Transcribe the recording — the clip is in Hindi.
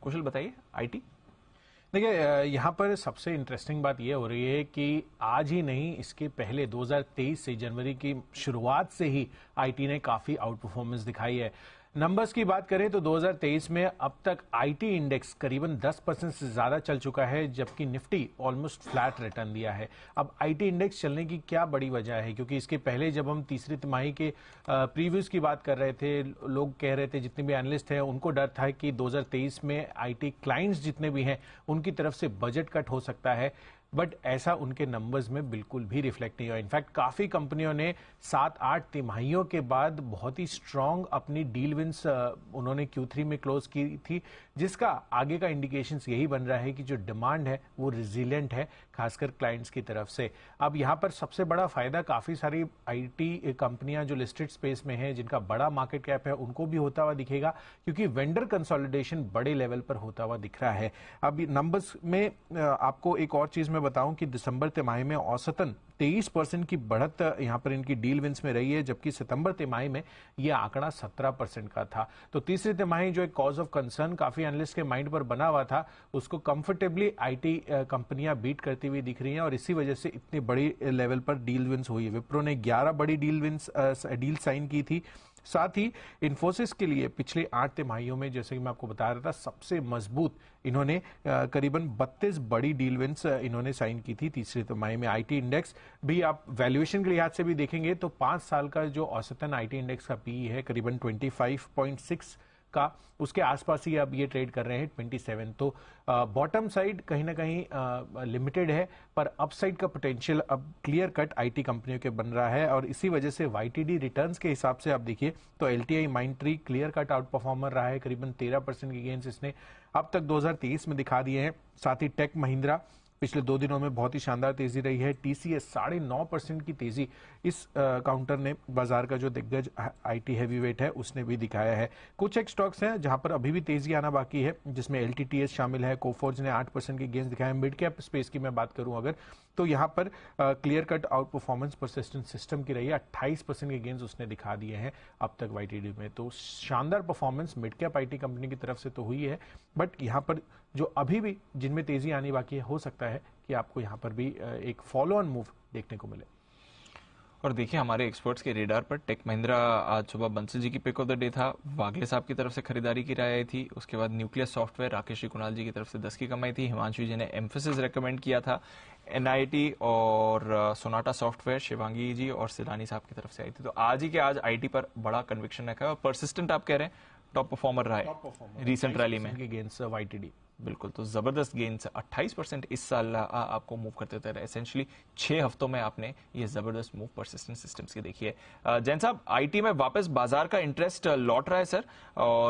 कुशल बताइए आईटी। देखिए, यहाँ पर सबसे इंटरेस्टिंग बात यह हो रही है कि आज ही नहीं, इसके पहले 2023 से जनवरी की शुरुआत से ही आईटी ने काफी आउट परफॉर्मेंस दिखाई है। नंबर्स की बात करें तो 2023 में अब तक आईटी इंडेक्स करीबन 10% से ज्यादा चल चुका है, जबकि निफ्टी ऑलमोस्ट फ्लैट रिटर्न दिया है। अब आईटी इंडेक्स चलने की क्या बड़ी वजह है, क्योंकि इसके पहले जब हम तीसरी तिमाही के प्रीव्यूज की बात कर रहे थे, लोग कह रहे थे, जितने भी एनालिस्ट हैं उनको डर था कि 2023 में आईटी क्लाइंट्स जितने भी हैं उनकी तरफ से बजट कट हो सकता है, बट ऐसा उनके नंबर्स में बिल्कुल भी रिफ्लेक्ट नहीं हुआ। इनफैक्ट काफी कंपनियों ने 7-8 तिमाहियों के बाद बहुत ही स्ट्रांग अपनी डील विंस उन्होंने Q3 में क्लोज की थी, जिसका आगे का इंडिकेशंस यही बन रहा है कि जो डिमांड है वो रिजिलियंट है, खासकर क्लाइंट्स की तरफ से। अब यहां पर सबसे बड़ा फायदा काफी सारी आईटी कंपनियां जो लिस्टेड स्पेस में हैं, जिनका बड़ा मार्केट कैप है, उनको भी होता हुआ दिखेगा, क्योंकि वेंडर कंसोलिडेशन बड़े लेवल पर होता हुआ दिख रहा है। अब नंबर्स में आपको एक और चीज मैं बताऊं कि दिसंबर तिमाही में औसतन 23% की बढ़त यहां पर इनकी डील विंस में रही है, जबकि सितंबर तिमाही में यह आंकड़ा 17% का था। तो तीसरी तिमाही जो एक कॉज ऑफ कंसर्न काफी एनालिस्ट के माइंड पर बना हुआ था, उसको कंफर्टेबली आईटी कंपनियां बीट करती हुई दिख रही हैं, और इसी वजह से इतनी बड़ी लेवल पर डील विंस हुई है। विप्रो ने 11 बड़ी डील साइन की थी। साथ ही इन्फोसिस के लिए पिछले 8 तिमाहियों में, जैसे कि मैं आपको बता रहा था, सबसे मजबूत इन्होंने करीबन 32 बड़ी डील विंस इन्होंने साइन की थी तीसरी तिमाही में। आईटी इंडेक्स भी आप वैल्यूएशन के लिहाज से भी देखेंगे तो 5 साल का जो औसतन आईटी इंडेक्स का पीई है करीबन 25.6 का, उसके आसपास ही अब ये ट्रेड कर रहे हैं 27। तो बॉटम साइड कहीं ना कहीं लिमिटेड है, पर अपसाइड का पोटेंशियल अब क्लियर कट आईटी कंपनियों के बन रहा है, और इसी वजह से वाईटीडी रिटर्न्स के हिसाब से आप देखिए तो LTI Mindtree clear cut out performer रहा है, करीबन 13% के गेन्स इसने अब तक 2023 में दिखा दिए हैं। साथ ही टेक महिंद्रा पिछले 2 दिनों में बहुत ही शानदार तेजी रही है। टीसीएस 9.5% की तेजी इस काउंटर ने बाजार का जो दिग्गज आईटी हैवीवेट है उसने भी दिखाया है। कुछ एक स्टॉक्स हैं जहां पर अभी भी तेजी आना बाकी है, जिसमें एलटीटीएस शामिल है। कोफोर्ज ने 8% के गेंस दिखाए। मिड कैप स्पेस की मैं बात करूं अगर, तो यहां पर clear cut out performance persistent system की रही है, 28% के गेंस उसने दिखा दिए हैं अब तक वाईटीडी में। तो शानदार performance mid cap IT company की तरफ से तो हुई है, बट यहां पर जो अभी भी जिनमें तेजी आनी बाकी है, हो सकता है कि आपको यहां पर भी एक फॉलो ऑन मूव देखने को मिले। और देखिए हमारे एक्सपर्ट्स के रेडार पर टेक महिंद्रा आज सुबह बंसल जी की पिक ऑफ द डे था, वागले साहब की तरफ से खरीदारी की राय आई थी। उसके बाद न्यूक्लियस सॉफ्टवेयर राकेश जी कुणाल जी की तरफ से 10 की कमाई थी। हिमांशु जी ने एम्फेसिस रेकमेंड किया था। एनआईटी और सोनाटा सॉफ्टवेयर शिवांगी जी और सिलानी साहब की तरफ से आई थी। तो आज ही के आज आईटी पर बड़ा कन्विक्शन रखा है, और परसिस्टेंट आप कह रहे हैं टॉप परफॉर्मर रहा है रिसेंट रैली में गेंस वाईटीडी। बिल्कुल, तो जबरदस्त गेंस 28% इस साल आपको मूव करते थे। एसेंशली 6 हफ्तों में आपने ये जबरदस्त मूव परसिस्टेंट सिस्टम्स की देखी है। जैन साहब, आईटी में वापस बाजार का इंटरेस्ट लौट रहा है सर, और